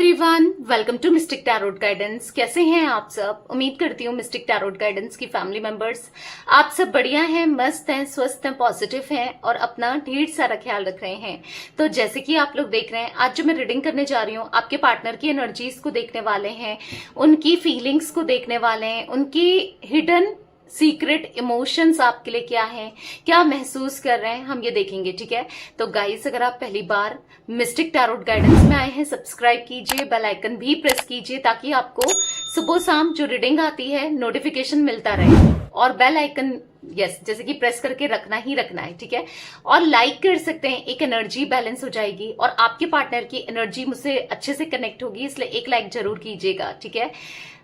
Everyone, welcome to mystic tarot guidance. कैसे हैं आप सब? उम्मीद करती हूँ मिस्टिक टैरोट गाइडेंस की फैमिली मेंबर्स आप सब बढ़िया हैं, मस्त हैं, स्वस्थ हैं, पॉजिटिव हैं और अपना ढेर सारा ख्याल रख रहे हैं। तो जैसे कि आप लोग देख रहे हैं, आज जो मैं रीडिंग करने जा रही हूँ, आपके पार्टनर की एनर्जीज को देखने वाले हैं, उनकी फीलिंग्स को देखने वाले हैं, उनकी हिडन सीक्रेट इमोशंस आपके लिए क्या हैं, क्या महसूस कर रहे हैं, हम ये देखेंगे। ठीक है, तो गाइस अगर आप पहली बार मिस्टिक टैरोट गाइडेंस में आए हैं, सब्सक्राइब कीजिए, बेल आइकन भी प्रेस कीजिए ताकि आपको सुबह शाम जो रीडिंग आती है नोटिफिकेशन मिलता रहे। और बेल आइकन जैसे कि प्रेस करके रखना ही रखना है। ठीक है, और लाइक कर सकते हैं, एक एनर्जी बैलेंस हो जाएगी और आपके पार्टनर की एनर्जी मुझसे अच्छे से कनेक्ट होगी, इसलिए एक लाइक जरूर कीजिएगा। ठीक है,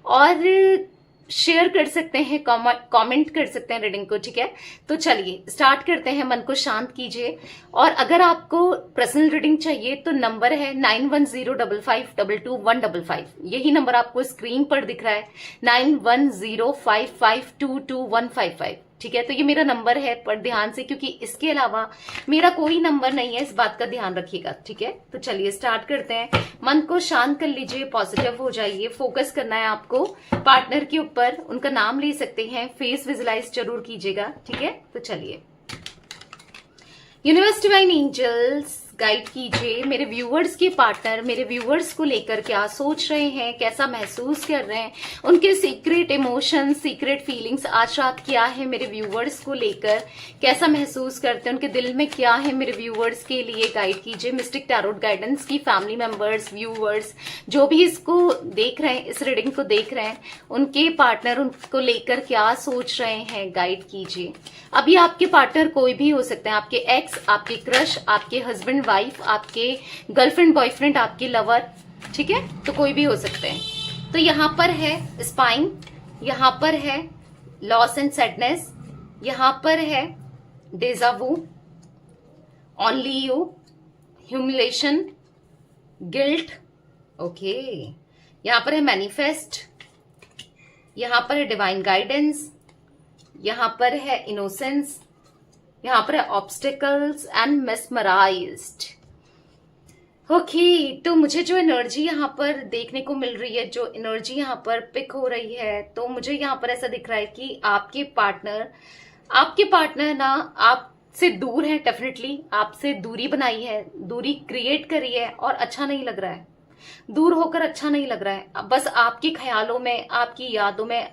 और शेयर कर सकते हैं, कमेंट कर सकते हैं रीडिंग को। ठीक है, तो चलिए स्टार्ट करते हैं। मन को शांत कीजिए और अगर आपको पर्सनल रीडिंग चाहिए तो नंबर है 9105522155। यही नंबर आपको स्क्रीन पर दिख रहा है, 9105522155। ठीक है, तो ये मेरा नंबर है, पर ध्यान से, क्योंकि इसके अलावा मेरा कोई नंबर नहीं है, इस बात का ध्यान रखिएगा। ठीक है, तो चलिए स्टार्ट करते हैं। मन को शांत कर लीजिए, पॉजिटिव हो जाइए, फोकस करना है आपको पार्टनर के ऊपर। उनका नाम ले सकते हैं, फेस विजुलाइज जरूर कीजिएगा। ठीक है, तो चलिए। यूनिवर्स, डिवाइन एंजल्स गाइड कीजिए मेरे व्यूअर्स के पार्टनर मेरे व्यूअर्स को लेकर क्या सोच रहे हैं, कैसा महसूस कर रहे हैं, उनके सीक्रेट इमोशंस, सीक्रेट फीलिंग्स आज रात क्या है मेरे व्यूअर्स को लेकर, कैसा महसूस करते हैं, उनके दिल में क्या है मेरे व्यूअर्स के लिए गाइड कीजिए। मिस्टिक टैरोट गाइडेंस की फैमिली मेंबर्स, व्यूअर्स जो भी इसको देख रहे हैं, इस रीडिंग को देख रहे हैं, उनके पार्टनर उनको लेकर क्या सोच रहे हैं गाइड कीजिए। अभी आपके पार्टनर कोई भी हो सकते हैं, आपके एक्स, आपके क्रश, आपके हस्बैंड वाइफ, आपके गर्लफ्रेंड बॉयफ्रेंड, आपके लवर। ठीक है, तो कोई भी हो सकते हैं। तो यहां पर है स्पाइन, यहां पर है लॉस एंड सैडनेस, यहां पर है deja vu, only you, humiliation, guilt. Okay, यहां पर है मैनिफेस्ट, यहां पर है डिवाइन गाइडेंस, यहां पर है इनोसेंस, यहां पर है ऑब्स्टिकल्स एंड मेस्मराइज्ड। ओके, तो मुझे जो एनर्जी यहां पर देखने को मिल रही है, जो एनर्जी यहां पर पिक हो रही है, तो मुझे यहां पर ऐसा दिख रहा है कि आपके पार्टनर ना आपसे दूर है, डेफिनेटली आपसे दूरी बनाई है, दूरी क्रिएट करी है और अच्छा नहीं लग रहा है, दूर होकर अच्छा नहीं लग रहा है। बस आपके ख्यालों में, आपकी यादों में,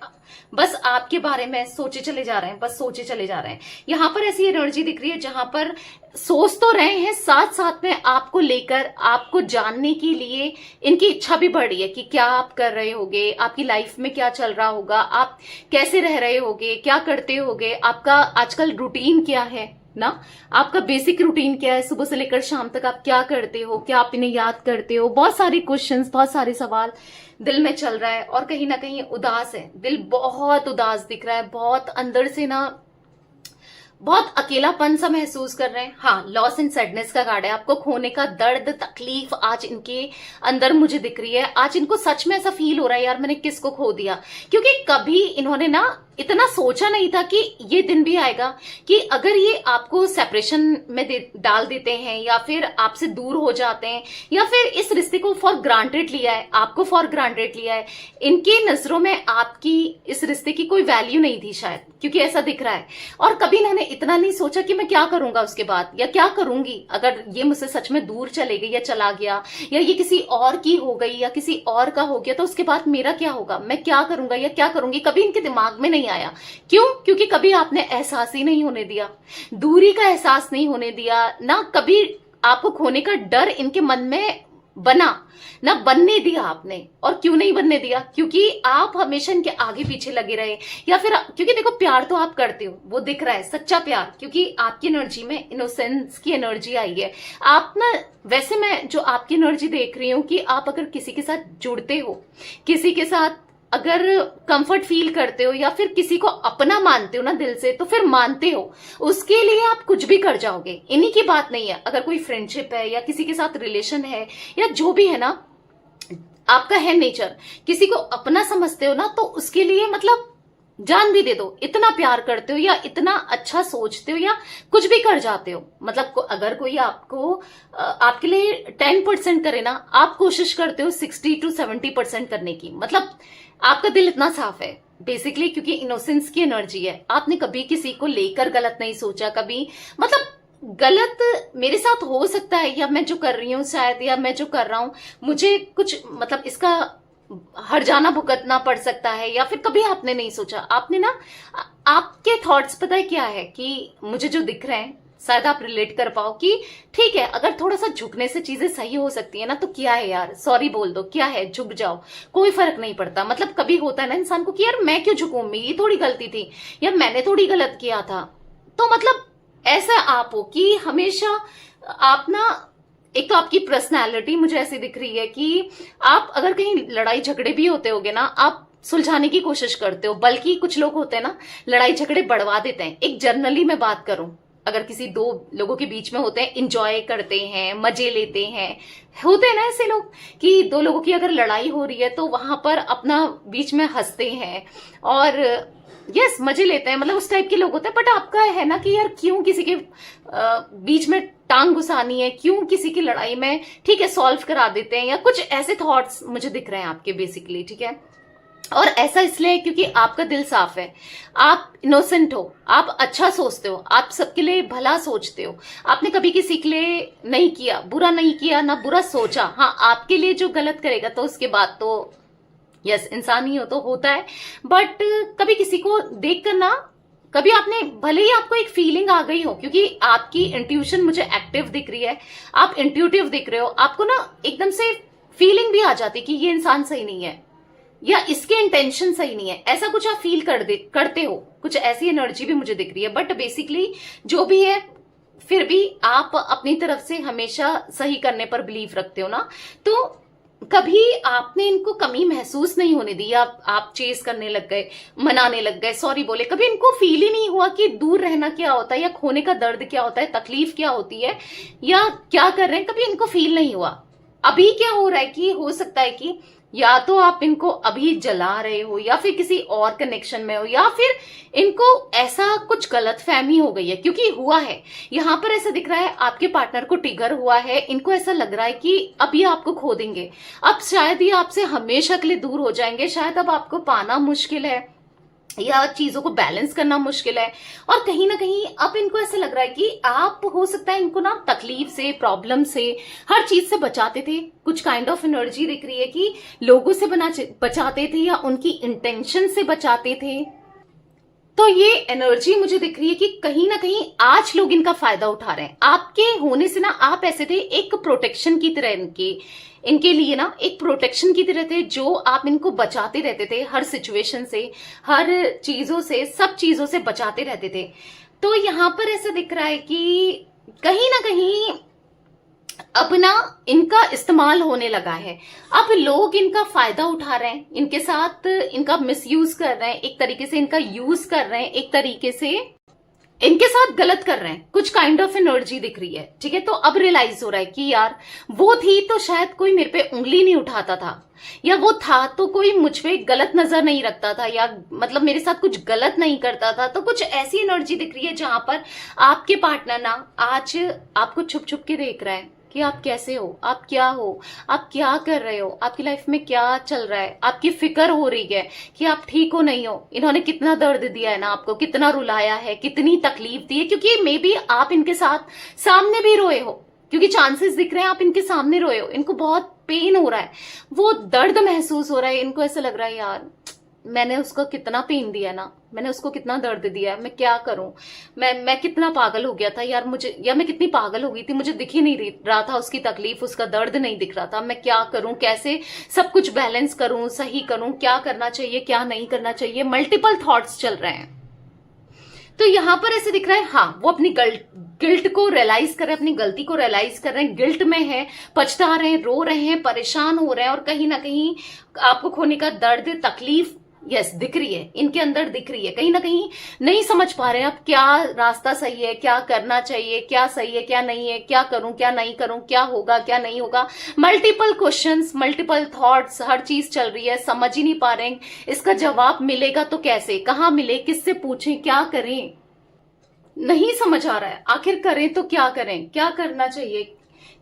बस आपके बारे में सोचे चले जा रहे हैं, बस सोचे चले जा रहे हैं। यहां पर ऐसी एनर्जी दिख रही है जहां पर सोच तो रहे हैं, साथ साथ में आपको लेकर, आपको जानने के लिए इनकी इच्छा भी बढ़ रही है कि क्या आप कर रहे होगे, आपकी लाइफ में क्या चल रहा होगा, आप कैसे रह रहे होगे, क्या करते होगे, आपका आजकल रूटीन क्या है ना, आपका बेसिक रूटीन क्या है, सुबह से लेकर शाम तक आप क्या करते हो, क्या आप इन्हें याद करते हो। बहुत सारे क्वेश्चंस, बहुत सारे सवाल दिल में चल रहा है और कहीं ना कहीं उदास है, दिल बहुत उदास दिख रहा है, बहुत अंदर से ना बहुत अकेलापन सा महसूस कर रहे हैं। हाँ, लॉस एंड सैडनेस का कार्ड है, आपको खोने का दर्द, तकलीफ आज इनके अंदर मुझे दिख रही है। आज इनको सच में ऐसा फील हो रहा है, यार मैंने किसको खो दिया, क्योंकि कभी इन्होंने ना इतना सोचा नहीं था कि ये दिन भी आएगा कि अगर ये आपको सेपरेशन में डाल देते हैं या फिर आपसे दूर हो जाते हैं या फिर इस रिश्ते को फॉर ग्रांटेड लिया है, आपको फॉर ग्रांटेड लिया है। इनकी नजरों में आपकी इस रिश्ते की कोई वैल्यू नहीं थी शायद, क्योंकि ऐसा दिख रहा है। और कभी इन्होंने इतना नहीं सोचा कि मैं क्या करूंगा उसके बाद, या क्या करूंगी अगर ये मुझसे सच में दूर चले गई या चला गया, या ये किसी और की हो गई या किसी और का हो गया, तो उसके बाद मेरा क्या होगा, मैं क्या करूंगा या क्या करूंगी, कभी इनके दिमाग में नहीं आया। क्यों? क्योंकि कभी आपने एहसास ही नहीं होने दिया, दूरी का एहसास नहीं होने दिया ना, कभी आपको खोने का डर इनके मन में बना ना, बनने दिया आपने। और क्यों नहीं बनने दिया? क्योंकि आप हमेशा इनके आगे पीछे लगे रहे, या फिर क्योंकि देखो प्यार तो आप करते हो, वो दिख रहा है सच्चा प्यार, क्योंकि आपकी एनर्जी में इनोसेंस की एनर्जी आई है। आप ना, वैसे मैं जो आपकी एनर्जी देख रही हूं कि आप अगर किसी के साथ जुड़ते हो, किसी के साथ अगर कंफर्ट फील करते हो या फिर किसी को अपना मानते हो ना दिल से, तो फिर मानते हो, उसके लिए आप कुछ भी कर जाओगे। इन्हीं की बात नहीं है, अगर कोई फ्रेंडशिप है या किसी के साथ रिलेशन है या जो भी है ना, आपका है नेचर, किसी को अपना समझते हो ना, तो उसके लिए मतलब जान भी दे दो, इतना प्यार करते हो या इतना अच्छा सोचते हो या कुछ भी कर जाते हो। मतलब अगर कोई आपको आपके लिए 10% करे ना, आप कोशिश करते हो 60 to 70% करने की। मतलब आपका दिल इतना साफ है बेसिकली, क्योंकि इनोसेंस की एनर्जी है। आपने कभी किसी को लेकर गलत नहीं सोचा कभी। मतलब गलत मेरे साथ हो सकता है, या मैं जो कर रही हूँ शायद, या मैं जो कर रहा हूं मुझे कुछ मतलब इसका हर्जाना भुगतना पड़ सकता है, या फिर कभी आपने नहीं सोचा। आपने ना आपके थॉट्स पता है क्या है कि मुझे जो दिख रहे हैं शायद आप रिलेट कर पाओ कि ठीक है, अगर थोड़ा सा झुकने से चीजें सही हो सकती है ना, तो क्या है यार, सॉरी बोल दो, क्या है, झुक जाओ, कोई फर्क नहीं पड़ता। मतलब कभी होता है ना इंसान को कि यार मैं क्यों झुकूं, मेरी थोड़ी गलती थी या मैंने थोड़ी गलत किया था। तो मतलब ऐसा आप हो कि हमेशा आप ना, एक तो आपकी पर्सनैलिटी मुझे ऐसी दिख रही है कि आप अगर कहीं लड़ाई झगड़े भी होते होगे ना, आप सुलझाने की कोशिश करते हो। बल्कि कुछ लोग होते हैं ना, लड़ाई झगड़े बढ़वा देते हैं। एक जनरली मैं बात करूं, अगर किसी दो लोगों के बीच में होते हैं, इंजॉय करते हैं, मजे लेते हैं, होते हैं ना ऐसे लोग कि दो लोगों की अगर लड़ाई हो रही है तो वहां पर अपना बीच में हंसते हैं और यस मजे लेते हैं। मतलब उस टाइप के लोग होते हैं। बट आपका है ना कि यार क्यों किसी के बीच में टांग घुसानी है, क्यों किसी की लड़ाई में, ठीक है सॉल्व करा देते हैं, या कुछ ऐसे थॉट्स मुझे दिख रहे हैं आपके बेसिकली, ठीक है। और ऐसा इसलिए क्योंकि आपका दिल साफ है, आप इनोसेंट हो, आप अच्छा सोचते हो, आप सबके लिए भला सोचते हो। आपने कभी किसी के लिए नहीं किया, बुरा नहीं किया, ना बुरा सोचा। हाँ, आपके लिए जो गलत करेगा तो उसके बाद तो यस इंसान ही हो तो होता है। बट कभी किसी को देख कर ना, कभी आपने, भले ही आपको एक फीलिंग आ गई हो, क्योंकि आपकी इंट्यूशन मुझे एक्टिव दिख रही है, आप इंट्यूटिव दिख रहे हो, आपको ना एकदम से फीलिंग भी आ जाती कि ये इंसान सही नहीं है या इसके इंटेंशन सही नहीं है, ऐसा कुछ आप फील करते हो। कुछ ऐसी एनर्जी भी मुझे दिख रही है। बट बेसिकली जो भी है, फिर भी आप अपनी तरफ से हमेशा सही करने पर बिलीव रखते हो ना, तो कभी आपने इनको कमी महसूस नहीं होने दी। आप चेस करने लग गए, मनाने लग गए, सॉरी बोले, कभी इनको फील ही नहीं हुआ कि दूर रहना क्या होता है, या खोने का दर्द क्या होता है, तकलीफ क्या होती है, या क्या कर रहे हैं, कभी इनको फील नहीं हुआ। अभी क्या हो रहा है कि हो सकता है कि या तो आप इनको अभी जला रहे हो, या फिर किसी और कनेक्शन में हो, या फिर इनको ऐसा कुछ गलत फहमी हो गई है। क्योंकि हुआ है, यहां पर ऐसा दिख रहा है आपके पार्टनर को ट्रिगर हुआ है, इनको ऐसा लग रहा है कि अब ये आपको खो देंगे, अब शायद ये आपसे हमेशा के लिए दूर हो जाएंगे, शायद अब आपको पाना मुश्किल है या चीजों को बैलेंस करना मुश्किल है। और कहीं ना कहीं अब इनको ऐसा लग रहा है कि आप, हो सकता है इनको ना तकलीफ से, प्रॉब्लम से, हर चीज से बचाते थे। कुछ काइंड ऑफ एनर्जी दिख रही है कि लोगों से बचाते थे या उनकी इंटेंशन से बचाते थे। तो ये एनर्जी मुझे दिख रही है कि कहीं ना कहीं आज लोग इनका फायदा उठा रहे हैं। आपके होने से ना, आप ऐसे थे एक प्रोटेक्शन की तरह, इनके लिए ना एक प्रोटेक्शन की तरह थे, जो आप इनको बचाते रहते थे हर सिचुएशन से, हर चीजों से, सब चीजों से बचाते रहते थे। तो यहां पर ऐसा दिख रहा है कि कहीं ना कहीं अब ना इनका इस्तेमाल होने लगा है। अब लोग इनका फायदा उठा रहे हैं, इनके साथ इनका मिसयूज कर रहे हैं, एक तरीके से इनका यूज कर रहे हैं, एक तरीके से इनके साथ गलत कर रहे हैं। कुछ काइंड ऑफ एनर्जी दिख रही है, ठीक है। तो अब रियलाइज हो रहा है कि यार वो थी तो शायद कोई मेरे पे उंगली नहीं उठाता था, या वो था तो कोई मुझ पे गलत नजर नहीं रखता था, या मतलब मेरे साथ कुछ गलत नहीं करता था। तो कुछ ऐसी एनर्जी दिख रही है जहां पर आपके पार्टनर ना आज आपको छुप छुप के देख रहा है कि आप कैसे हो, आप क्या हो, आप क्या कर रहे हो, आपकी लाइफ में क्या चल रहा है, आपकी फिक्र हो रही है कि आप ठीक हो नहीं हो। इन्होंने कितना दर्द दिया है ना आपको, कितना रुलाया है, कितनी तकलीफ दी है। क्योंकि मे बी आप इनके साथ सामने भी रोए हो, क्योंकि चांसेस दिख रहे हैं आप इनके सामने रोए हो, इनको बहुत पेन हो रहा है, वो दर्द महसूस हो रहा है। इनको ऐसा लग रहा है यार मैंने उसको कितना पेन दिया ना, मैंने उसको कितना दर्द दिया है, मैं क्या करूं, मैं कितना पागल हो गया था यार मुझे, या मैं कितनी पागल हो गई थी, मुझे दिख ही नहीं रहा था उसकी तकलीफ, उसका दर्द नहीं दिख रहा था। मैं क्या करूं, कैसे सब कुछ बैलेंस करूं, सही करूं, क्या करना चाहिए, क्या नहीं करना चाहिए, मल्टीपल थॉट्स चल रहे हैं। तो यहां पर ऐसे दिख रहा है हाँ वो अपनी गिल्ट को रियलाइज कर रहे हैं, अपनी गलती को रियलाइज कर रहे हैं, गिल्ट में है, पछता रहे हैं, रो रहे हैं, परेशान हो रहे हैं, और कहीं ना कहीं आपको खोने का दर्द, तकलीफ यस दिख रही है, इनके अंदर दिख रही है, कहीं ना कहीं नहीं समझ पा रहे हैं अब क्या रास्ता सही है, क्या करना चाहिए, क्या सही है क्या नहीं है, क्या करूं क्या नहीं करूं, क्या होगा क्या नहीं होगा, मल्टीपल क्वेश्चंस, मल्टीपल थॉट्स, हर चीज चल रही है, समझ ही नहीं पा रहे हैं इसका जवाब मिलेगा तो कैसे, कहाँ मिले, किससे पूछें, क्या करें, नहीं समझ आ रहा है। आखिर करें तो क्या करें, क्या करना चाहिए,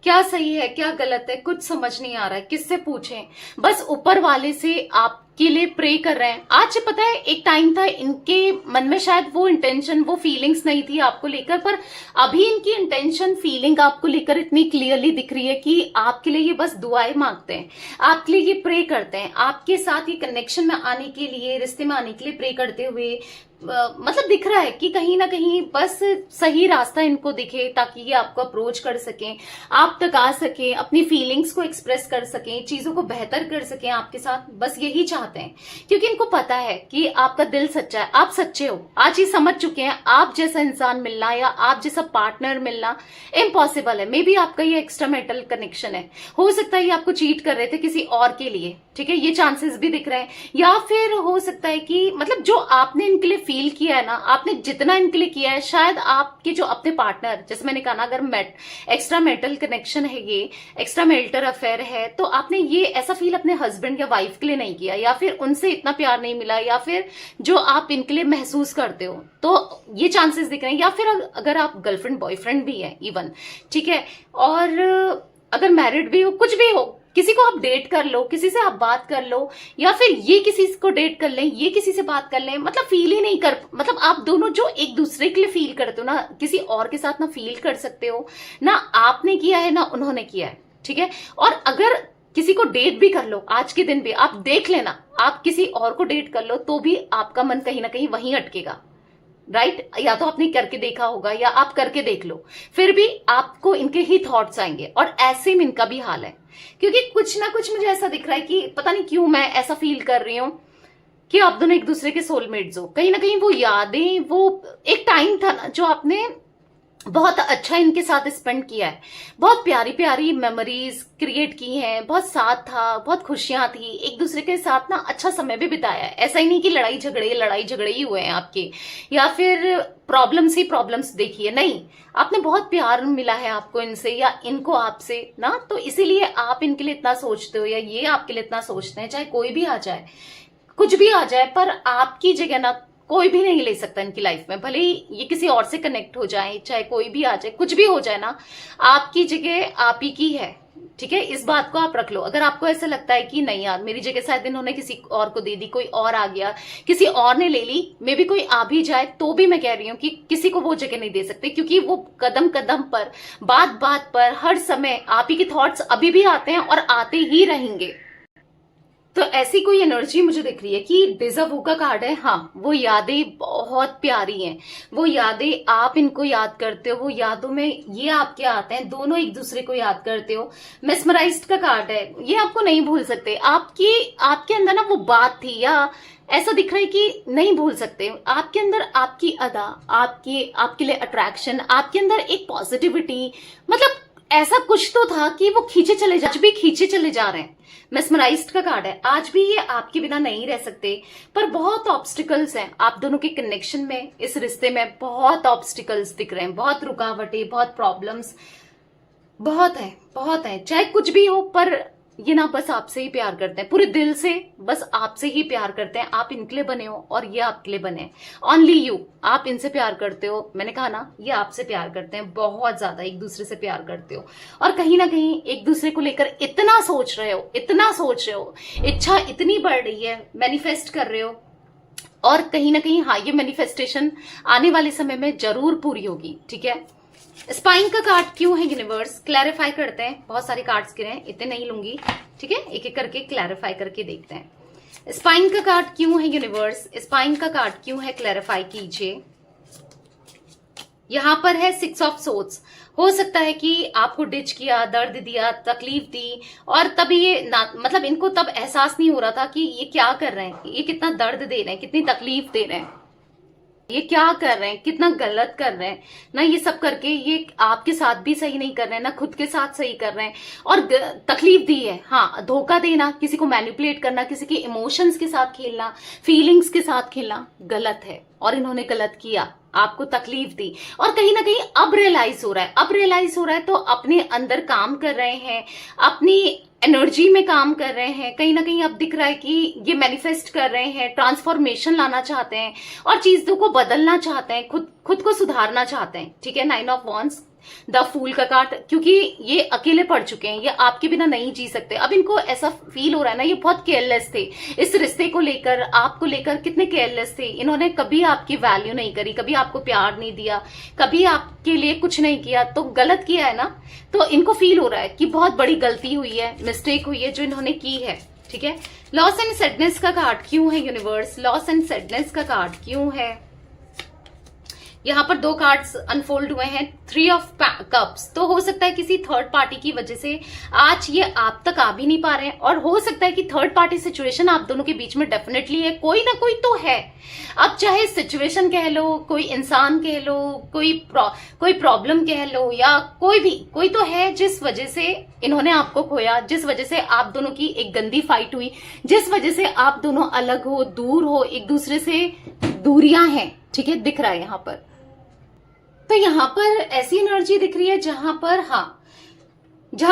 क्या सही है क्या गलत है, कुछ समझ नहीं आ रहा है, किससे पूछें। बस ऊपर वाले से आपके लिए प्रे कर रहे हैं। आज पता है एक टाइम था इनके मन में शायद वो इंटेंशन, वो फीलिंग्स नहीं थी आपको लेकर, पर अभी इनकी इंटेंशन फीलिंग आपको लेकर इतनी क्लियरली दिख रही है कि आपके लिए ये बस दुआएं मांगते हैं, आपके लिए ये प्रे करते हैं, आपके साथ ये कनेक्शन में आने के लिए, रिश्ते में आने के लिए प्रे करते हुए मतलब दिख रहा है कि कहीं ना कहीं बस सही रास्ता इनको दिखे ताकि ये आपको अप्रोच कर सकें, आप तक आ सकें, अपनी फीलिंग्स को एक्सप्रेस कर सकें, चीजों को बेहतर कर सकें आपके साथ, बस यही चाहते हैं। क्योंकि इनको पता है कि आपका दिल सच्चा है, आप सच्चे हो, आज ये समझ चुके हैं आप जैसा इंसान मिलना या आप जैसा पार्टनर मिलना इम्पॉसिबल है। मे बी आपका ये एक्स्ट्रा मेंटल कनेक्शन है, हो सकता है ये आपको चीट कर रहे थे किसी और के लिए, ठीक है, ये चांसेस भी दिख रहे हैं। या फिर हो सकता है कि मतलब जो आपने इनके लिए फील किया है ना, आपने जितना इनके लिए किया है, शायद आपके जो अपने पार्टनर, जैसे मैंने कहा ना, अगर एक्स्ट्रा मेंटल कनेक्शन है, ये एक्स्ट्रा मेंटल अफेयर है, तो आपने ये ऐसा फील अपने हस्बैंड या वाइफ के लिए नहीं किया, या फिर उनसे इतना प्यार नहीं मिला, या फिर जो आप इनके लिए महसूस करते हो, तो ये चांसेस दिख रहे हैं। या फिर अगर आप गर्लफ्रेंड बॉयफ्रेंड भी है इवन, ठीक है, और अगर मैरिड भी हो, कुछ भी हो, किसी को आप डेट कर लो, किसी से आप बात कर लो, या फिर ये किसी को डेट कर लें, ये किसी से बात कर लें, मतलब फील ही नहीं कर, मतलब आप दोनों जो एक दूसरे के लिए फील करते हो ना, किसी और के साथ ना फील कर सकते हो ना, आपने किया है ना उन्होंने किया है, ठीक है। और अगर किसी को डेट भी कर लो, आज के दिन भी आप देख लेना, आप किसी और को डेट कर लो तो भी आपका मन कहीं ना कहीं वहीं अटकेगा, राइट। या तो आपने करके देखा होगा या आप करके देख लो, फिर भी आपको इनके ही थॉट्स आएंगे, और ऐसे में इनका भी हाल है। क्योंकि कुछ ना कुछ मुझे ऐसा दिख रहा है कि पता नहीं क्यों मैं ऐसा फील कर रही हूं कि आप दोनों एक दूसरे के सोलमेट्स हो। कहीं ना कहीं वो यादें, वो एक टाइम था ना जो आपने बहुत अच्छा इनके साथ स्पेंड किया है, बहुत प्यारी प्यारी मेमोरीज क्रिएट की हैं, बहुत साथ था, बहुत खुशियां थी, एक दूसरे के साथ ना अच्छा समय भी बिताया है। ऐसा ही नहीं कि लड़ाई झगड़े ही हुए हैं आपके, या फिर प्रॉब्लम्स ही प्रॉब्लम्स देखी है, नहीं, आपने बहुत प्यार मिला है आपको इनसे या इनको आपसे ना, तो इसीलिए आप इनके लिए इतना सोचते हो या ये आपके लिए इतना सोचते हैं। चाहे कोई भी आ जाए, कुछ भी आ जाए, पर आपकी जगह ना कोई भी नहीं ले सकता इनकी लाइफ में। भले ही ये किसी और से कनेक्ट हो जाए, चाहे कोई भी आ जाए, कुछ भी हो जाए ना, आपकी जगह आप ही की है, ठीक है। इस बात को आप रख लो। अगर आपको ऐसा लगता है कि नहीं यार मेरी जगह शायद इन्होंने किसी और को दे दी, कोई और आ गया, किसी और ने ले ली, मे भी कोई आ भी जाए, तो भी मैं कह रही हूं कि किसी को वो जगह नहीं दे सकते, क्योंकि वो कदम कदम पर, बात बात पर, हर समय आप ही के थॉट्स अभी भी आते हैं और आते ही रहेंगे। तो ऐसी कोई एनर्जी मुझे दिख रही है कि डिजर्व का कार्ड है। हाँ, वो यादें बहुत प्यारी हैं, वो यादें आप इनको याद करते हो, वो यादों में ये आपके आते हैं, दोनों एक दूसरे को याद करते हो। मेस्मराइज्ड का कार्ड है, ये आपको नहीं भूल सकते। आपके अंदर ना वो बात थी, या ऐसा दिख रहा है कि नहीं भूल सकते। आपके अंदर आपकी अदा, आपके लिए अट्रैक्शन, आपके अंदर एक पॉजिटिविटी, मतलब ऐसा कुछ तो था कि वो खींचे चले जा रहे हैं। मेस्मराइज्ड का कार्ड है, आज भी ये आपके बिना नहीं रह सकते, पर बहुत ऑब्स्टिकल्स हैं आप दोनों के कनेक्शन में, इस रिश्ते में बहुत ऑब्स्टिकल्स दिख रहे हैं, बहुत रुकावटें, बहुत प्रॉब्लम्स, बहुत है। चाहे कुछ भी हो, पर ये ना बस आपसे ही प्यार करते हैं, पूरे दिल से बस आपसे ही प्यार करते हैं। आप इनके लिए बने हो और ये आपके लिए बने, ओनली यू। आप इनसे प्यार करते हो, मैंने कहा ना, ये आपसे प्यार करते हैं, बहुत ज्यादा एक दूसरे से प्यार करते हो, और कहीं ना कहीं एक दूसरे को लेकर इतना सोच रहे हो, इच्छा इतनी बढ़ रही है, मैनिफेस्ट कर रहे हो, और कहीं ना कहीं हाँ, ये मैनिफेस्टेशन आने वाले समय में जरूर पूरी होगी, ठीक है। स्पाइन का कार्ड क्यों है यूनिवर्स, क्लैरिफाई करते हैं। बहुत सारे कार्ड्स गिरे हैं, इतने नहीं लूंगी, ठीक है, एक एक करके क्लैरिफाई करके देखते हैं। स्पाइन का कार्ड क्यों है यूनिवर्स, स्पाइन का कार्ड क्यों है, क्लैरिफाई कीजिए। यहां पर है 6 ऑफ सोर्ड्स। हो सकता है कि आपको डिच किया, दर्द दिया, तकलीफ दी, और तब ये मतलब इनको तब एहसास नहीं हो रहा था कि ये क्या कर रहे हैं, ये कितना दर्द दे रहे हैं, कितनी तकलीफ दे रहे हैं। ये क्या कर रहे हैं, कितना गलत कर रहे हैं ना, ये सब करके ये आपके साथ भी सही नहीं कर रहे हैं ना, खुद के साथ सही कर रहे हैं और तकलीफ दी है। हाँ, धोखा देना, किसी को मैनिपुलेट करना, किसी के इमोशंस के साथ खेलना, फीलिंग्स के साथ खेलना गलत है और इन्होंने गलत किया, आपको तकलीफ दी। और कहीं ना कहीं अब रियलाइज हो रहा है, तो अपने अंदर काम कर रहे हैं, अपनी एनर्जी में काम कर रहे हैं। कहीं ना कहीं अब दिख रहा है कि ये मैनिफेस्ट कर रहे हैं, ट्रांसफॉर्मेशन लाना चाहते हैं और चीजों को बदलना चाहते हैं, खुद को सुधारना चाहते हैं। ठीक है, 9 ऑफ वॉन्ड्स, द फूल का कार्ड, क्योंकि ये अकेले पड़ चुके हैं, ये आपके बिना नहीं जी सकते। अब इनको ऐसा फील हो रहा है ना, ये बहुत केयरलेस थे इस रिश्ते को लेकर, आपको लेकर कितने केयरलेस थे। इन्होंने कभी आपकी वैल्यू नहीं करी, कभी आपको प्यार नहीं दिया, कभी आपके लिए कुछ नहीं किया, तो गलत किया है ना। तो इनको फील हो रहा है कि बहुत बड़ी गलती हुई है, मिस्टेक हुई है जो इन्होंने की है। ठीक है, लॉस एंड सैडनेस का कार्ड क्यों है यूनिवर्स, लॉस एंड सैडनेस का कार्ड क्यों है। यहाँ पर 2 कार्ड्स अनफोल्ड हुए हैं, 3 ऑफ कप्स। तो हो सकता है किसी थर्ड पार्टी की वजह से आज ये आप तक आ भी नहीं पा रहे हैं, और हो सकता है कि थर्ड पार्टी सिचुएशन आप दोनों के बीच में डेफिनेटली है, कोई ना कोई तो है। अब चाहे सिचुएशन कह लो, कोई इंसान कह लो, कोई प्रॉब्लम कह लो, या कोई तो है जिस वजह से इन्होंने आपको खोया, जिस वजह से आप दोनों की एक गंदी फाइट हुई, जिस वजह से आप दोनों अलग हो, दूर हो, एक दूसरे से दूरियां हैं। ठीक है, दिख रहा है यहाँ पर। तो यहाँ पर ऐसी एनर्जी दिख रही है जहां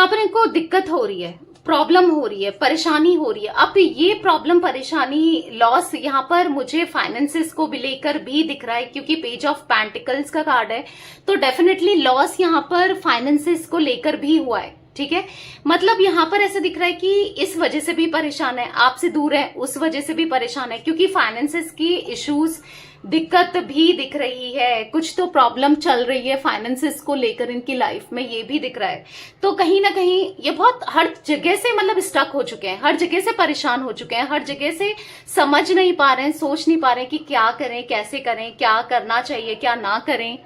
पर इनको दिक्कत हो रही है, प्रॉब्लम हो रही है, परेशानी हो रही है। अब ये प्रॉब्लम, परेशानी, लॉस यहाँ पर मुझे फाइनेंसेस को भी लेकर भी दिख रहा है, क्योंकि पेज ऑफ पेंटिकल्स का कार्ड है। तो डेफिनेटली लॉस यहाँ पर फाइनेंसेस को लेकर भी हुआ है। ठीक है, मतलब यहाँ पर ऐसे दिख रहा है कि इस वजह से भी परेशान है, आपसे दूर है उस वजह से भी परेशान है, क्योंकि फाइनेंसेस की इश्यूज, दिक्कत भी दिख रही है, कुछ तो प्रॉब्लम चल रही है फाइनेंसेस को लेकर इनकी लाइफ में, ये भी दिख रहा है। तो कहीं ना कहीं ये बहुत हर जगह से मतलब स्टक हो चुके हैं, हर जगह से परेशान हो चुके हैं, हर जगह से समझ नहीं पा रहे हैं, सोच नहीं पा रहे हैं कि क्या करें, कैसे करें, क्या करना चाहिए, क्या ना करें।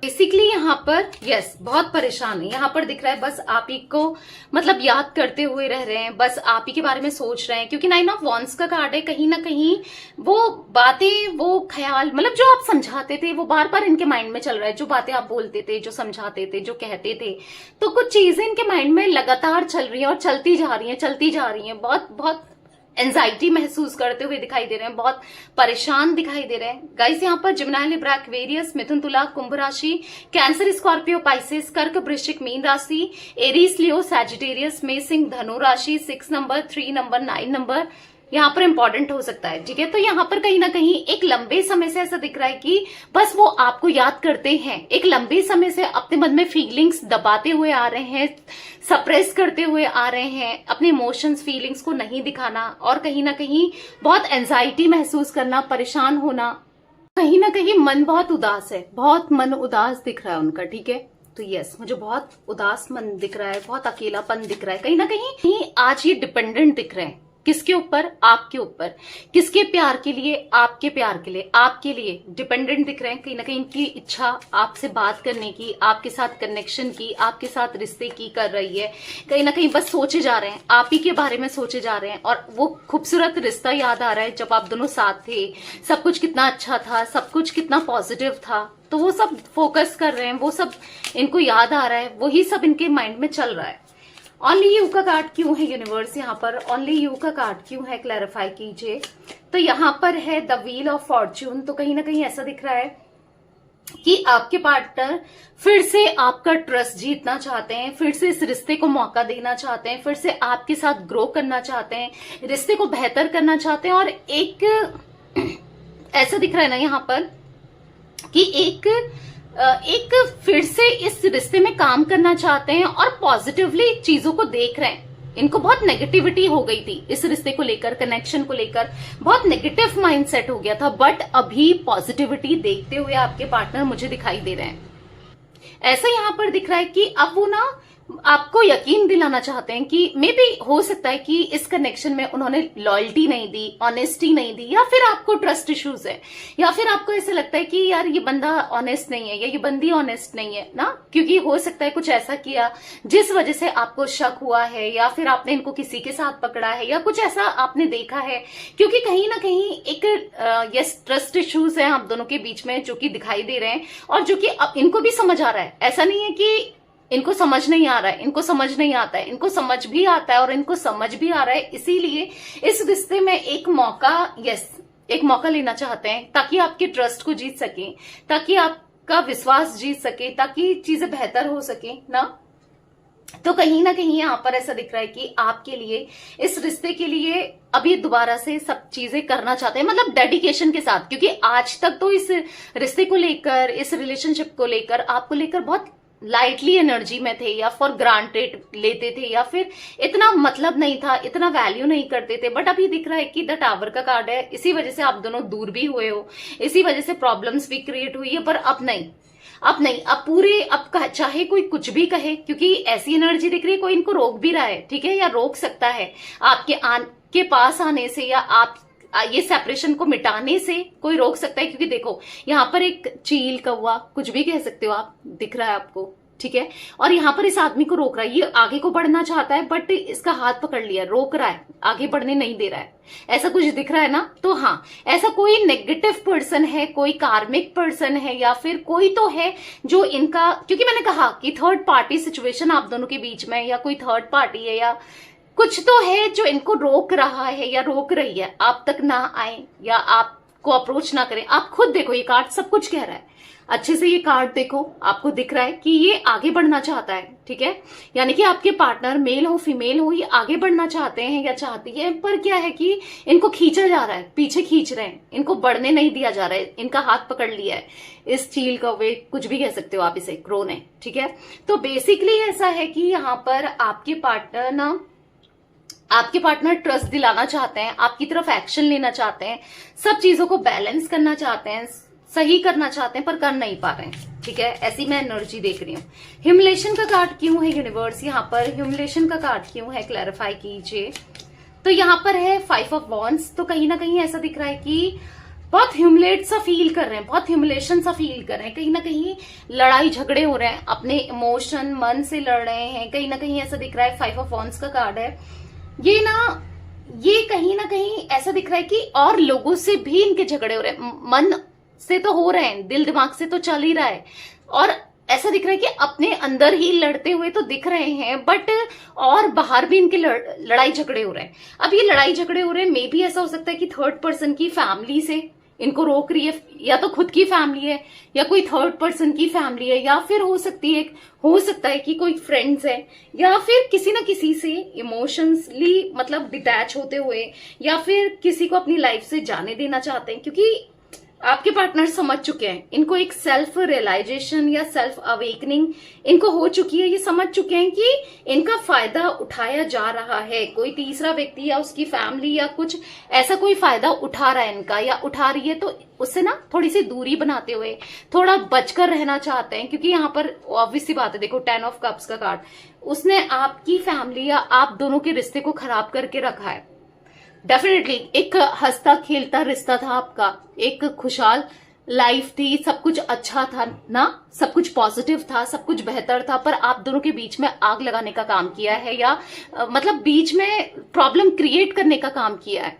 बेसिकली यहाँ पर यस, बहुत परेशान है। यहाँ पर दिख रहा है बस आप ही को मतलब याद करते हुए रह रहे हैं, बस आप ही के बारे में सोच रहे हैं, क्योंकि 9 ऑफ वॉन्ड्स का कार्ड है। कहीं ना कहीं वो बातें, वो ख्याल, मतलब जो आप समझाते थे वो बार बार इनके माइंड में चल रहा है, जो बातें आप बोलते थे, जो समझाते थे, जो कहते थे, तो कुछ चीजें इनके माइंड में लगातार चल रही है और चलती जा रही है। बहुत एंजाइटी महसूस करते हुए दिखाई दे रहे हैं, बहुत परेशान दिखाई दे रहे हैं। गाइस, यहाँ पर जिमिनी, लिब्रा, एक्वेरियस, मिथुन, तुला, कुंभ राशि, कैंसर, स्कॉर्पियो, पाइसेस, कर्क, वृश्चिक, मीन राशि, एरीज, लियो, सैजिटेरियस, मेष, सिंह, धनु राशि, 6 नंबर, 3 नंबर, 9 नंबर यहाँ पर इंपॉर्टेंट हो सकता है। ठीक है, तो यहाँ पर कहीं ना कहीं एक लंबे समय से ऐसा दिख रहा है कि बस वो आपको याद करते हैं, एक लंबे समय से अपने मन में फीलिंग्स दबाते हुए आ रहे हैं, सप्रेस करते हुए आ रहे हैं, अपने इमोशंस, फीलिंग्स को नहीं दिखाना, और कहीं ना कहीं बहुत एंजाइटी महसूस करना, परेशान होना, कहीं ना कहीं मन बहुत उदास है, बहुत मन उदास दिख रहा है उनका। ठीक है, तो यस, मुझे बहुत उदास मन दिख रहा है, बहुत अकेलापन दिख रहा है, कहीं ना कहीं आज ये डिपेंडेंट दिख रहे हैं। किसके ऊपर? आपके ऊपर। किसके प्यार के लिए? आपके प्यार के लिए, आपके लिए डिपेंडेंट दिख रहे हैं। कहीं ना कहीं इनकी इच्छा आपसे बात करने की, आपके साथ कनेक्शन की, आपके साथ रिश्ते की कर रही है। कहीं ना कहीं बस सोचे जा रहे हैं, आप ही के बारे में सोचे जा रहे हैं, और वो खूबसूरत रिश्ता याद आ रहा है जब आप दोनों साथ थे, सब कुछ कितना अच्छा था, सब कुछ कितना पॉजिटिव था, तो वो सब फोकस कर रहे हैं, वो सब इनको याद आ रहा है, वही सब इनके माइंड में चल रहा है। ओनली यू का कार्ड क्यों है यूनिवर्स, यहाँ पर ओनली यू का कार्ड क्यों है, क्लैरिफाई कीजिए। तो यहाँ पर है द व्हील ऑफ फॉर्च्यून। तो कहीं ना कहीं ऐसा दिख रहा है कि आपके पार्टनर फिर से आपका ट्रस्ट जीतना चाहते हैं, फिर से इस रिश्ते को मौका देना चाहते हैं, फिर से आपके साथ ग्रो करना चाहते हैं, रिश्ते को बेहतर करना चाहते हैं। और एक ऐसा दिख रहा है ना यहाँ पर कि एक फिर से इस रिश्ते में काम करना चाहते हैं और पॉजिटिवली चीजों को देख रहे हैं। इनको बहुत नेगेटिविटी हो गई थी इस रिश्ते को लेकर, कनेक्शन को लेकर बहुत नेगेटिव माइंडसेट हो गया था, बट अभी पॉजिटिविटी देखते हुए आपके पार्टनर मुझे दिखाई दे रहे हैं। ऐसा यहाँ पर दिख रहा है कि अब वो ना आपको यकीन दिलाना चाहते हैं कि मे बी हो सकता है कि इस कनेक्शन में उन्होंने लॉयल्टी नहीं दी, ऑनेस्टी नहीं दी, या फिर आपको ट्रस्ट इश्यूज है, या फिर आपको ऐसा लगता है कि यार ये बंदा ऑनेस्ट नहीं है या ये बंदी ऑनेस्ट नहीं है ना, क्योंकि हो सकता है कुछ ऐसा किया जिस वजह से आपको शक हुआ है, या फिर आपने इनको किसी के साथ पकड़ा है, या कुछ ऐसा आपने देखा है, क्योंकि कहीं ना कहीं एक यस ट्रस्ट इश्यूज है आप दोनों के बीच में जो कि दिखाई दे रहे हैं, और जो कि अब इनको भी समझ आ रहा है। ऐसा नहीं है कि इनको समझ नहीं आ रहा है, इनको समझ नहीं आता है, इनको समझ भी आता है और इनको समझ भी आ रहा है। इसीलिए इस रिश्ते में एक मौका लेना चाहते हैं ताकि आपके ट्रस्ट को जीत सके, ताकि आपका विश्वास जीत सके, ताकि चीजें बेहतर हो सके ना। तो कहीं ना कहीं यहाँ पर ऐसा दिख रहा है कि आपके लिए, इस रिश्ते के लिए अब ये दोबारा से सब चीजें करना चाहते हैं, मतलब डेडिकेशन के साथ, क्योंकि आज तक तो इस रिश्ते को लेकर, इस रिलेशनशिप को लेकर, आपको लेकर बहुत लाइटली एनर्जी में थे, या फॉर ग्रांटेड लेते थे, या फिर इतना मतलब नहीं था, इतना वैल्यू नहीं करते थे। बट अभी दिख रहा है कि द टावर का कार्ड है, इसी वजह से आप दोनों दूर भी हुए हो, इसी वजह से प्रॉब्लम्स भी क्रिएट हुई है। पर अब नहीं, अब चाहे कोई कुछ भी कहे, क्योंकि ऐसी एनर्जी दिख रही है कोई इनको रोक भी रहा है, ठीक है, या रोक सकता है आपके पास आने से, या आप ये सेपरेशन को मिटाने से कोई रोक सकता है। क्योंकि देखो यहाँ पर एक चील, कौवा, कुछ भी कह सकते हो आप, दिख रहा है आपको, ठीक है, और यहाँ पर इस आदमी को रोक रहा है। ये आगे को बढ़ना चाहता है बट इसका हाथ पकड़ लिया, रोक रहा है, आगे बढ़ने नहीं दे रहा है, ऐसा कुछ दिख रहा है ना। तो हाँ, ऐसा कोई नेगेटिव पर्सन है, कोई कार्मिक पर्सन है, या फिर कोई तो है जो इनका, क्योंकि मैंने कहा कि थर्ड पार्टी सिचुएशन आप दोनों के बीच में, या कोई थर्ड पार्टी है, या कुछ तो है जो इनको रोक रहा है या रोक रही है, आप तक ना आए या आपको अप्रोच ना करें। आप खुद देखो, ये कार्ड सब कुछ कह रहा है, अच्छे से ये कार्ड देखो, आपको दिख रहा है कि ये आगे बढ़ना चाहता है, ठीक है, यानी कि आपके पार्टनर मेल हो फीमेल हो, ये आगे बढ़ना चाहते हैं या चाहती है। पर क्या है कि इनको खींचा जा रहा है, पीछे खींच रहे हैं, इनको बढ़ने नहीं दिया जा रहा है, इनका हाथ पकड़ लिया है इस चील का, वे कुछ भी कह सकते हो आप इसे, क्रो ने, ठीक है। तो बेसिकली ऐसा है कि यहाँ पर आपके पार्टनर ट्रस्ट दिलाना चाहते हैं, आपकी तरफ एक्शन लेना चाहते हैं, सब चीजों को बैलेंस करना चाहते हैं, सही करना चाहते हैं, पर कर नहीं पा रहे हैं, ठीक है, ऐसी मैं एनर्जी देख रही हूँ। ह्यूमिलेशन का कार्ड क्यों है यूनिवर्स, यहाँ पर ह्यूमिलेशन का कार्ड क्यों है, क्लैरिफाई कीजिए। तो यहाँ पर है 5 ऑफ वॉन्ड्स। तो कहीं ना कहीं ऐसा दिख रहा है कि बहुत ह्यूमिलेट सा फील कर रहे हैं, बहुत ह्यूमिलेशन सा फील कर रहे हैं, कहीं ना कहीं लड़ाई झगड़े हो रहे हैं, अपने इमोशन मन से लड़ रहे हैं, कहीं ना कहीं ऐसा दिख रहा है। 5 ऑफ वॉन्ड्स का कार्ड है ये कहीं ना कहीं ऐसा दिख रहा है कि और लोगों से भी इनके झगड़े हो रहे हैं, मन से तो हो रहे हैं, दिल दिमाग से तो चल ही रहा है, और ऐसा दिख रहा है कि अपने अंदर ही लड़ते हुए तो दिख रहे हैं, बट और बाहर भी इनके लड़ाई झगड़े हो रहे हैं। अब ये लड़ाई झगड़े हो रहे हैं, मे बी ऐसा हो सकता है कि थर्ड पर्सन की फैमिली से इनको रोक रही है, या तो खुद की फैमिली है, या कोई थर्ड पर्सन की फैमिली है, या फिर हो सकता है कि कोई फ्रेंड्स है, या फिर किसी ना किसी से इमोशनली मतलब डिटैच होते हुए, या फिर किसी को अपनी लाइफ से जाने देना चाहते हैं, क्योंकि आपके पार्टनर समझ चुके हैं, इनको एक सेल्फ रियलाइजेशन या सेल्फ अवेकनिंग इनको हो चुकी है। ये समझ चुके हैं कि इनका फायदा उठाया जा रहा है, कोई तीसरा व्यक्ति या उसकी फैमिली या कुछ ऐसा कोई फायदा उठा रहा है इनका, या उठा रही है, तो उससे ना थोड़ी सी दूरी बनाते हुए थोड़ा बचकर रहना चाहते हैं। क्योंकि यहाँ पर ऑब्वियस सी बात है, देखो 10 ऑफ कप्स का कार्ड, उसने आपकी फैमिली या आप दोनों के रिश्ते को खराब करके रखा है। डेफिनेटली एक हंसता खेलता रिश्ता था आपका, एक खुशहाल लाइफ थी, सब कुछ अच्छा था ना, सब कुछ पॉजिटिव था, सब कुछ बेहतर था, पर आप दोनों के बीच में आग लगाने का काम किया है, या मतलब बीच में प्रॉब्लम क्रिएट करने का काम किया है।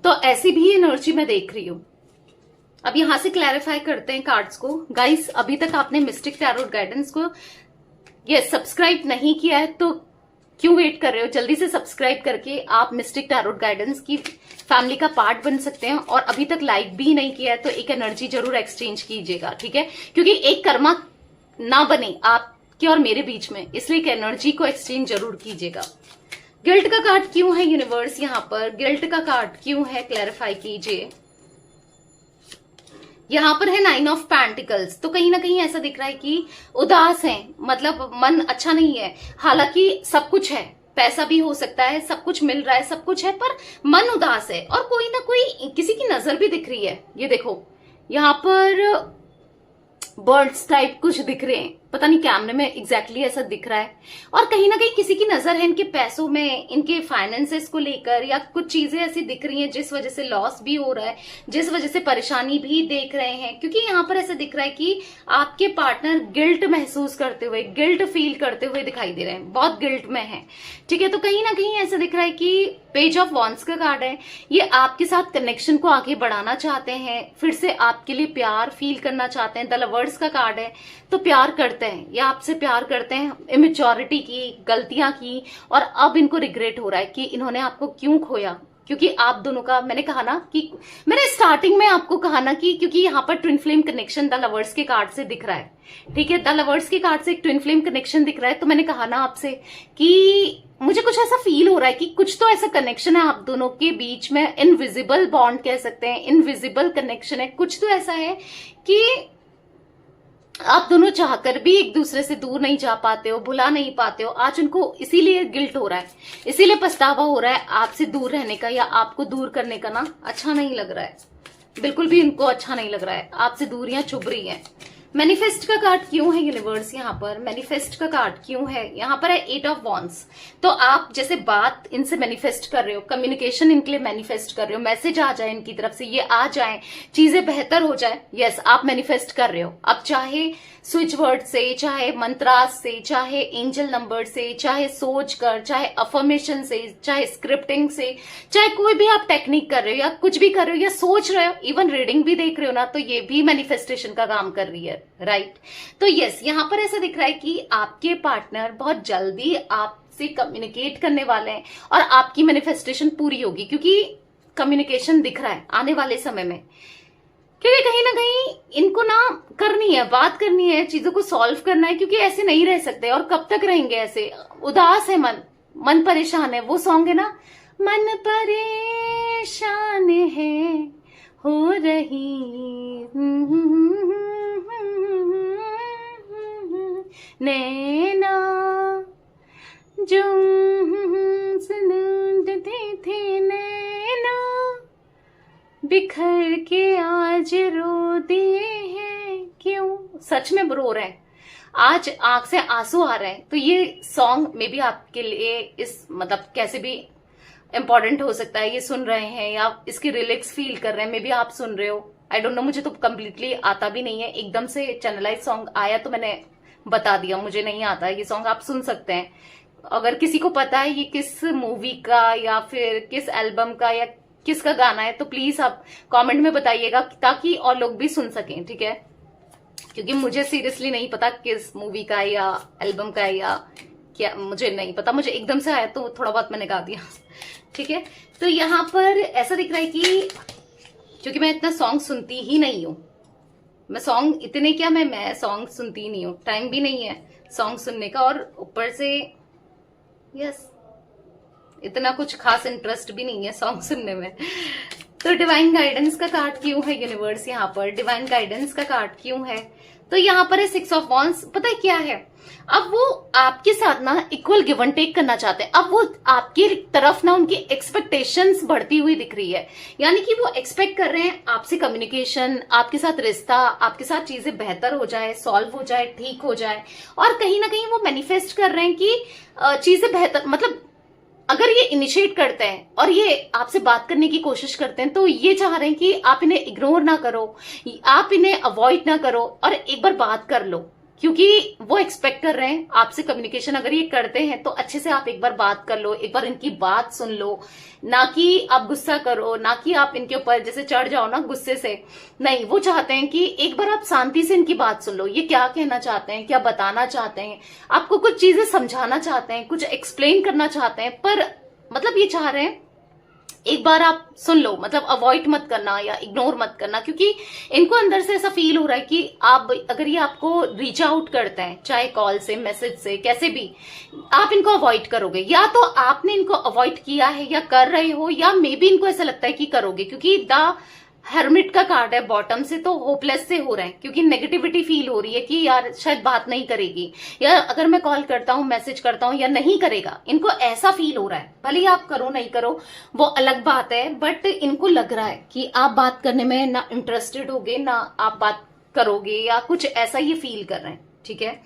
तो ऐसी भी एनर्जी मैं देख रही हूं। अब यहां से क्लैरिफाई करते हैं कार्ड्स को। गाइस, अभी तक आपने मिस्टिक टैरोट गाइडेंस को ये सब्सक्राइब नहीं किया है तो क्यों वेट कर रहे हो, जल्दी से सब्सक्राइब करके आप मिस्टिक टैरोट गाइडेंस की फैमिली का पार्ट बन सकते हैं। और अभी तक लाइक भी नहीं किया है तो एक एनर्जी जरूर एक्सचेंज कीजिएगा, ठीक है, क्योंकि एक कर्मा ना बने आपके और मेरे बीच में, इसलिए एक एनर्जी को एक्सचेंज जरूर कीजिएगा। गिल्ट का कार्ड क्यों है यूनिवर्स, यहाँ पर गिल्ट का कार्ड क्यों है, क्लैरिफाई कीजिए। यहाँ पर है 9 ऑफ पेंटिकल्स। तो कहीं ना कहीं ऐसा दिख रहा है कि उदास हैं, मतलब मन अच्छा नहीं है, हालांकि सब कुछ है, पैसा भी हो सकता है, सब कुछ मिल रहा है, सब कुछ है, पर मन उदास है, और कोई ना कोई किसी की नजर भी दिख रही है। ये देखो यहाँ पर बर्ड्स टाइप कुछ दिख रहे हैं, पता नहीं कैमरे में एग्जैक्टली ऐसा दिख रहा है। और कहीं ना कहीं किसी की नजर है इनके पैसों में, इनके फाइनेंसेस को लेकर, या कुछ चीजें ऐसी दिख रही हैं जिस वजह से लॉस भी हो रहा है, जिस वजह से परेशानी भी देख रहे हैं। क्योंकि यहाँ पर ऐसा दिख रहा है कि आपके पार्टनर गिल्ट महसूस करते हुए, गिल्ट फील करते हुए दिखाई दे रहे हैं, बहुत गिल्ट में है। ठीक है, तो कहीं ना कहीं ऐसा दिख रहा है कि पेज ऑफ वॉन्ड्स का कार्ड है, ये आपके साथ कनेक्शन को आगे बढ़ाना चाहते हैं, फिर से आपके लिए प्यार फील करना चाहते हैं। द लवर्स का कार्ड है, तो प्यार करते हैं या आपसे प्यार करते हैं, इमेच्योरिटी की, गलतियां की, और अब इनको रिग्रेट हो रहा है कि इन्होंने आपको क्यों खोया। क्योंकि आप दोनों का, मैंने कहा ना कि मैंने स्टार्टिंग में आपको कहा ना कि क्योंकि यहाँ पर twin flame connection the lovers के कार्ड से दिख रहा है। ठीक है, द लवर्स के कार्ड से एक ट्विन फ्लेम कनेक्शन दिख रहा है, तो मैंने कहा ना आपसे कि मुझे कुछ ऐसा फील हो रहा है कि कुछ तो ऐसा कनेक्शन है आप दोनों के बीच में, इनविजिबल बॉन्ड कह सकते हैं, इनविजिबल कनेक्शन है। कुछ तो ऐसा है कि आप दोनों चाहकर भी एक दूसरे से दूर नहीं जा पाते हो, भुला नहीं पाते हो। आज उनको इसीलिए गिल्ट हो रहा है, इसीलिए पछतावा हो रहा है आपसे दूर रहने का, या आपको दूर करने का ना अच्छा नहीं लग रहा है, बिल्कुल भी इनको अच्छा नहीं लग रहा है, आपसे दूरियां चुभ रही हैं। मैनिफेस्ट का कार्ड क्यों है यूनिवर्स यहाँ पर? मैनिफेस्ट का कार्ड क्यों है यहाँ पर? है एट ऑफ वॉन्ड्स। तो आप जैसे बात इनसे मैनिफेस्ट कर रहे हो, कम्युनिकेशन इनके लिए मैनिफेस्ट कर रहे हो, मैसेज आ जाए इनकी तरफ से, ये आ जाए, चीजें बेहतर हो जाए, यस आप मैनिफेस्ट कर रहे हो। अब चाहे स्विच वर्ड से, चाहे मंत्रास से, चाहे एंजल नंबर से, चाहे सोच कर, चाहे अफर्मेशन से, चाहे स्क्रिप्टिंग से, चाहे कोई भी आप टेक्निक कर रहे हो या कुछ भी कर रहे हो या सोच रहे हो, इवन रीडिंग भी देख रहे हो ना, तो ये भी मैनिफेस्टेशन का काम कर रही है, राइट। तो यस, यहाँ पर ऐसा दिख रहा है कि आपके पार्टनर बहुत जल्दी आपसे कम्युनिकेट करने वाले हैं और आपकी मैनिफेस्टेशन पूरी होगी, क्योंकि कम्युनिकेशन दिख रहा है आने वाले समय में। क्योंकि कहीं ना कहीं इनको ना करनी है, बात करनी है, चीजों को सॉल्व करना है, क्योंकि ऐसे नहीं रह सकते। और कब तक रहेंगे ऐसे? उदास है मन, मन परेशान है। वो सॉन्ग है ना, मन परेशान है हो रही नैना जो थे नैना बिखर के आज रो दिए हैं क्यों। सच में रो रहे हैं, आज आंख से आंसू आ रहे हैं। तो ये सॉन्ग में भी आपके लिए इस मतलब कैसे भी इंपॉर्टेंट हो सकता है। ये सुन रहे हैं या इसकी रिलिक्स फील कर रहे हैं, मे बी आप सुन रहे हो, आई डोंट नो, मुझे तो कम्प्लीटली आता भी नहीं है। एकदम से चैनलाइज सॉन्ग आया तो मैंने बता दिया, मुझे नहीं आता ये सॉन्ग, आप सुन सकते हैं। अगर किसी को पता है ये किस मूवी का या फिर किस एल्बम का या किसका गाना है, तो प्लीज आप कमेंट में बताइएगा ताकि और लोग भी सुन सकें, ठीक है। क्योंकि मुझे सीरियसली नहीं पता किस मूवी का या एल्बम का या क्या, मुझे नहीं पता, मुझे एकदम से आया तो थोड़ा बहुत मैंने गा दिया, ठीक है। तो यहाँ पर ऐसा दिख रहा है कि क्योंकि मैं इतना सॉन्ग सुनती ही नहीं हूँ, मैं सॉन्ग इतने क्या, मैं सॉन्ग सुनती ही नहीं हूँ, टाइम भी नहीं है सॉन्ग सुनने का, और ऊपर से यस इतना कुछ खास इंटरेस्ट भी नहीं है सॉन्ग सुनने में। तो डिवाइन गाइडेंस का कार्ड क्यों है यूनिवर्स यहाँ पर? डिवाइन गाइडेंस का कार्ड क्यों है? तो यहाँ पर है सिक्स ऑफ वॉन्ड्स। पता है क्या है, अब वो आपके साथ ना इक्वल गिव एंड टेक करना चाहते हैं। अब वो आपकी तरफ ना उनकी एक्सपेक्टेशंस बढ़ती हुई दिख रही है, यानी कि वो एक्सपेक्ट कर रहे हैं आपसे कम्युनिकेशन, आपके साथ रिश्ता, आपके साथ चीजें बेहतर हो जाए, सॉल्व हो जाए, ठीक हो जाए। और कहीं ना कहीं वो मैनिफेस्ट कर रहे हैं कि चीजें बेहतर, मतलब अगर ये इनिशिएट करते हैं और ये आपसे बात करने की कोशिश करते हैं, तो ये चाह रहे हैं कि आप इन्हें इग्नोर ना करो, आप इन्हें अवॉइड ना करो और एक बार बात कर लो, क्योंकि वो एक्सपेक्ट कर रहे हैं आपसे कम्युनिकेशन। अगर ये करते हैं तो अच्छे से आप एक बार बात कर लो, एक बार इनकी बात सुन लो, ना कि आप गुस्सा करो, ना कि आप इनके ऊपर जैसे चढ़ जाओ ना गुस्से से। नहीं, वो चाहते हैं कि एक बार आप शांति से इनकी बात सुन लो, ये क्या कहना चाहते हैं, क्या बताना चाहते हैं, आपको कुछ चीजें समझाना चाहते हैं, कुछ एक्सप्लेन करना चाहते हैं, पर मतलब ये चाह रहे हैं एक बार आप सुन लो, मतलब अवॉइड मत करना या इग्नोर मत करना, क्योंकि इनको अंदर से ऐसा फील हो रहा है कि आप अगर ये आपको रीच आउट करते हैं, चाहे कॉल से, मैसेज से, कैसे भी, आप इनको अवॉइड करोगे, या तो आपने इनको अवॉइड किया है या कर रहे हो, या मे बी इनको ऐसा लगता है कि करोगे, क्योंकि द हर्मिट का कार्ड है बॉटम से, तो होपलेस से हो रहे हैं, क्योंकि नेगेटिविटी फील हो रही है कि यार शायद बात नहीं करेगी, या अगर मैं कॉल करता हूं, मैसेज करता हूं, या नहीं करेगा, इनको ऐसा फील हो रहा है। भले ही आप करो नहीं करो वो अलग बात है, बट इनको लग रहा है कि आप बात करने में ना इंटरेस्टेड होगे, ना आप बात करोगे, या कुछ ऐसा ये फील कर रहे हैं, ठीक है।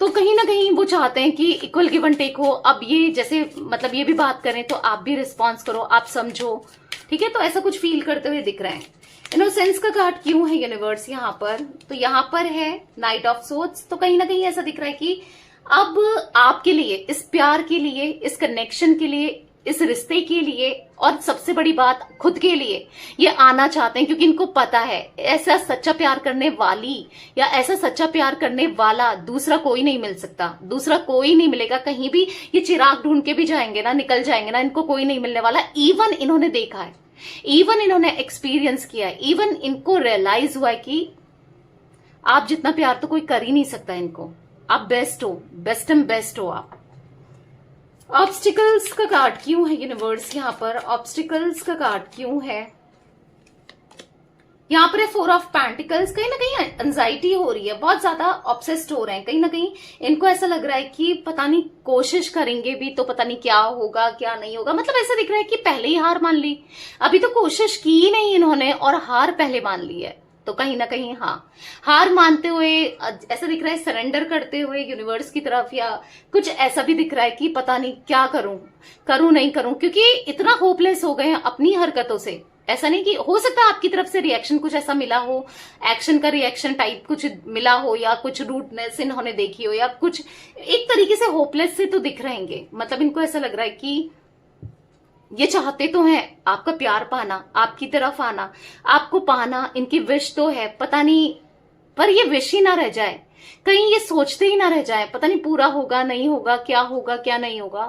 तो कहीं ना कहीं वो चाहते हैं कि इक्वल गिव एंड टेक हो। अब ये जैसे मतलब ये भी बात करें तो आप भी रिस्पॉन्स करो, आप समझो, ठीक है। तो ऐसा कुछ फील करते हुए दिख रहे हैं। इनोसेंस का कार्ड क्यों है यूनिवर्स यहाँ पर? तो यहाँ पर है नाइट ऑफ सोर्ड्स। तो कहीं ना कहीं ऐसा दिख रहा है कि अब आपके लिए, इस प्यार के लिए, इस कनेक्शन के लिए, इस रिश्ते के लिए, और सबसे बड़ी बात खुद के लिए ये आना चाहते हैं, क्योंकि इनको पता है ऐसा सच्चा प्यार करने वाली या ऐसा सच्चा प्यार करने वाला दूसरा कोई नहीं मिल सकता, दूसरा कोई नहीं मिलेगा कहीं भी। ये चिराग ढूंढ के भी जाएंगे ना, निकल जाएंगे ना, इनको कोई नहीं मिलने वाला। इवन इन्होंने देखा है, इवन इन्होंने एक्सपीरियंस किया है, इवन इनको रियलाइज हुआ है कि आप जितना प्यार तो कोई कर ही नहीं सकता इनको। आप बेस्ट हो, बेस्ट एंड बेस्ट हो आप। ऑब्स्टिकल्स का कार्ड क्यों है यूनिवर्स यहाँ पर? ऑब्स्टिकल्स का कार्ड क्यों है यहाँ पर? है 4 ऑफ पेंटिकल्स। कहीं ना कहीं एंजाइटी हो रही है, बहुत ज्यादा ऑब्सेस्ड हो रहे हैं। कहीं ना कहीं इनको ऐसा लग रहा है कि पता नहीं कोशिश करेंगे भी तो पता नहीं क्या होगा क्या नहीं होगा। मतलब ऐसा दिख रहा है कि पहले ही हार मान ली, अभी तो कोशिश की ही नहीं इन्होंने और हार पहले मान ली है। तो कहीं ना कहीं हाँ, हार मानते हुए ऐसा दिख रहा है, सरेंडर करते हुए यूनिवर्स की तरफ, या कुछ ऐसा भी दिख रहा है कि पता नहीं क्या करूं, करूं नहीं करूं, क्योंकि इतना होपलेस हो गए हैं अपनी हरकतों से। ऐसा नहीं कि हो सकता है आपकी तरफ से रिएक्शन कुछ ऐसा मिला हो, एक्शन का रिएक्शन टाइप कुछ मिला हो, या कुछ रूटनेस इन्होंने देखी हो, या कुछ एक तरीके से होपलेस से तो दिख रहेंगे। मतलब इनको ऐसा लग रहा है कि ये चाहते तो हैं आपका प्यार पाना, आपकी तरफ आना, आपको पाना, इनकी विश तो है, पता नहीं, पर ये विश ही ना रह जाए, कहीं ये सोचते ही ना रह जाए, पता नहीं पूरा होगा नहीं होगा, क्या होगा क्या नहीं होगा,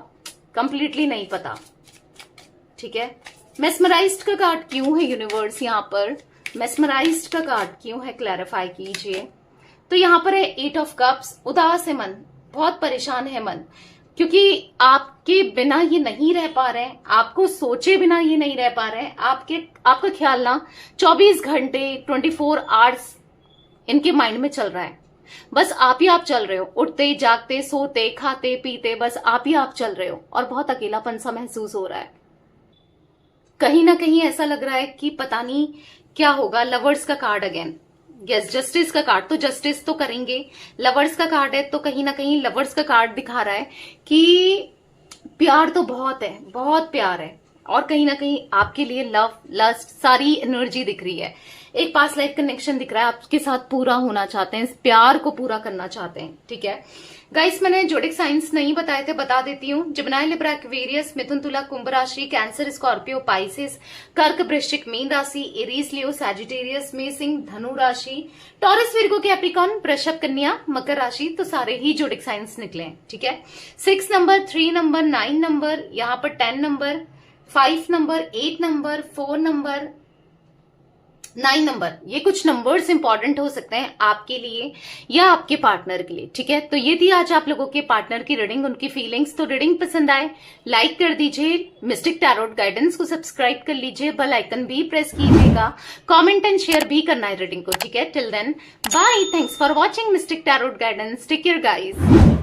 कंप्लीटली नहीं पता, ठीक है। मेस्मराइज्ड का कार्ड क्यों है यूनिवर्स यहाँ पर? मेस्मराइज्ड का कार्ड क्यों है, क्लैरिफाई कीजिए। तो यहाँ पर है 8 ऑफ कप्स। उदास है मन, बहुत परेशान है मन, क्योंकि आपके बिना ये नहीं रह पा रहे हैं, आपको सोचे बिना ये नहीं रह पा रहे हैं। आपका ख्याल ना 24 घंटे 24 आवर्स इनके माइंड में चल रहा है। बस आप ही आप चल रहे हो, उठते जागते सोते खाते पीते बस आप ही आप चल रहे हो, और बहुत अकेलापन सा महसूस हो रहा है। कहीं ना कहीं ऐसा लग रहा है कि पता नहीं क्या होगा। लवर्स का कार्ड अगेन, यस, जस्टिस का कार्ड, तो जस्टिस तो करेंगे। लवर्स का कार्ड है तो कहीं ना कहीं लवर्स का कार्ड दिखा रहा है कि प्यार तो बहुत है, बहुत प्यार है, और कहीं ना कहीं आपके लिए लव, लस्ट, सारी एनर्जी दिख रही है। एक पास्ट लाइफ कनेक्शन दिख रहा है, आपके साथ पूरा होना चाहते हैं, इस प्यार को पूरा करना चाहते हैं, ठीक है। गाइस, मैंने जोडिक साइंस नहीं बताए थे, बता देती हूँ। जिमिनी, लिब्रा, एक्वेरियस, मिथुन, तुला, कुंभ राशि, कैंसर, स्कॉर्पियो, पाइसेस, कर्क, वृश्चिक, मीन राशि, एरीज, लियो, सैजिटेरियस, मेष, धनु राशि, टॉरस, विर्गो, कैप्रिकॉर्न, वृषभ, कन्या, मकर राशि। तो सारे ही जोडिक साइंस निकले हैं, ठीक है। 6 नंबर, 3 नंबर, 9 नंबर, यहाँ पर 10 number, 5 number, 8 number, 4 number, 9 number, ये कुछ नंबर्स इंपॉर्टेंट हो सकते हैं आपके लिए या आपके पार्टनर के लिए, ठीक है। तो ये थी आज आप लोगों के पार्टनर की रीडिंग, उनकी फीलिंग्स। तो रीडिंग पसंद आए लाइक कर दीजिए, मिस्टिक टैरोट गाइडेंस को सब्सक्राइब कर लीजिए, बेल आइकन भी प्रेस कीजिएगा, कमेंट एंड शेयर भी करना है रीडिंग को, ठीक है। Till then bye, thanks for watching mystic tarot guidance, take care guys.